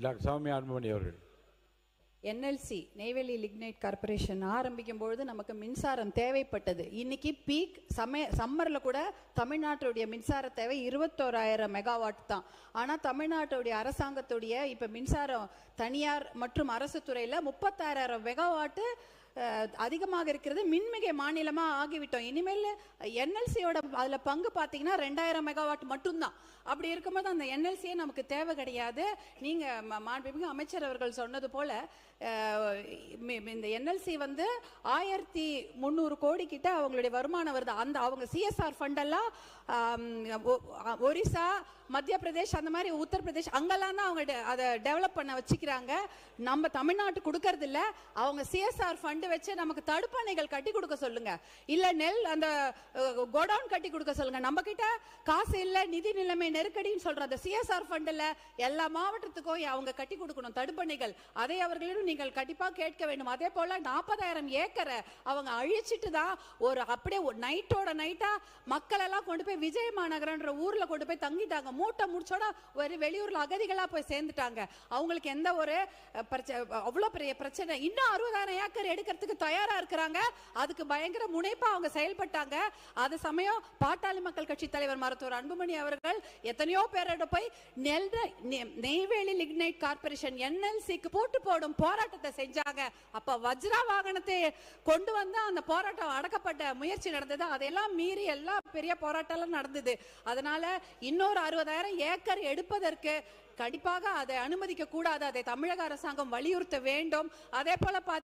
Doctor Soumya Anbumani அவர்கள். NLC Neyveli lignite corporation ஆரம்பிக்கும் பொழுது நமக்கு மின்சாரம் தேவைப்பட்டது. இன்னைக்கு பீக் சம்மர்ல கூட தமிழ்நாட்டுடைய மின்சார தேவை 21,000 மெகாவாட் தான். ஆனா தமிழ்நாட்டுடைய அரசாங்கத்துடைய இப்ப மின்சாரம் தனியார் மற்றும் அரசு துறையில 36,000 மெகாவாட் அதிகமாக இருக்கிறது. மின்மிகை மாநிலமா ஆகிவிட்டோம். இனிமேல் என்எல்சியோட அதுல பங்கு பாத்தீங்கன்னா 2,000 மெகாவாட் மட்டும்தான். அப்படி இருக்கும்போது அந்த என்எல்சியே நமக்கு தேவை கிடையாது. நீங்க மாண்புமிகு அமைச்சர் அவர்கள் சொன்னது போல இந்த என்எல்சி 1300 கோடி கிட்ட அவங்களுடைய வருமானம் வருது. அந்த அவங்க சிஎஸ்ஆர் ஃபண்ட் எல்லாம் ஒரிசா, மத்திய பிரதேஷ், அந்த மாதிரி உத்தரப்பிரதேஷ் அங்கெல்லாம் தான் அவங்க அதை டெவலப் பண்ண வச்சுக்கிறாங்க. நம்ம தமிழ்நாட்டு கொடுக்கறது இல்ல. அவங்க சிஎஸ்ஆர் ஃபண்ட் வச்சு நமக்கு தடுப்பணைகள் கட்டி கொடுக்க சொல்லுங்க, இல்ல நெல் அந்த கோடவுன் கட்டி கொடுக்க சொல்லுங்க. நம்ம கிட்ட காசு இல்ல, நிதி நிலைமை நெருக்கடின்னு சொல்ற அந்த சிஎஸ்ஆர் ஃபண்ட்ல எல்லா மாவட்டத்துக்கும் அவங்க கட்டி கொடுக்கணும் தடுப்பணைகள். அதை அவர்களிடம் நீங்கள் கண்டிப்பா கேட்க வேண்டும். அதே போல 40,000 ஏக்கரை அவங்க அழிச்சிட்டு தான் ஒரு அப்படியே நைட்டோட நைட்டா மக்கள் எல்லாம் கொண்டு போய் விஜய மாநகரன்ற ஊர்ல கொண்டு போய் தங்கிட்டாங்க. மூட்டை முடிச்சோட ஒரு வெளியூர்ல அகதிகளா போய் சேர்ந்துட்டாங்க. அவங்களுக்கு எந்த ஒரு அவ்வளவு பெரிய பிரச்சனை. இன்னும் 60,000 ஏக்கர் எடுக்கிறதுக்கு தயாரா இருக்கிறாங்க. அதுக்கு பயங்கர முனைப்பா அவங்க செயல்பட்டாங்க. அது சமயம் பாட்டாளி மக்கள் கட்சி தலைவர் மருத்துவர் அன்புமணி அவர்கள் எத்தனையோ பேரோட போய் நெய்வேலி லிக்னைட் கார்பரேஷன் என்எல்சிக்கு போட்டு போடும் போராட்டத்தை செஞ்சாங்க. அப்ப வஜ்ரா வாகனத்தை கொண்டு வந்து அந்த போராட்டம் அடக்கப்பட்ட முயற்சி நடந்தது. அதெல்லாம் மீறி எல்லாம் பெரிய போராட்டம் நடந்தது. அதனால இன்னொரு 60,000 ஏக்கர் எடுப்பதற்கு கண்டிப்பாக அதை அனுமதிக்க கூடாது. அதை தமிழக அரசாங்கம் வலியுறுத்த வேண்டும். அதே போல